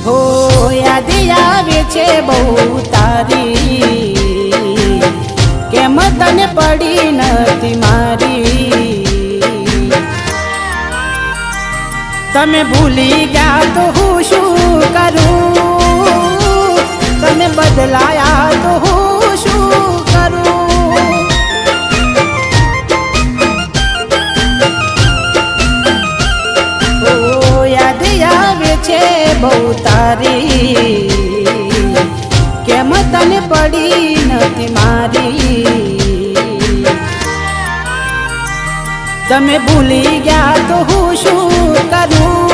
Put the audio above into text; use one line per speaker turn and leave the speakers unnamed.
હો યાદ આવે છે બહુ તારી, કેમ તને પડી નથી મારી। તમે ભૂલી ગયા તો હું શું કરું, તમે બદલાયા તો હું શું કરું। ઓ યાદ આવે છે બહુ તારી, કેમ તને પડી નથી મારી। તમે ભૂલી ગયા તો હું શું કરું,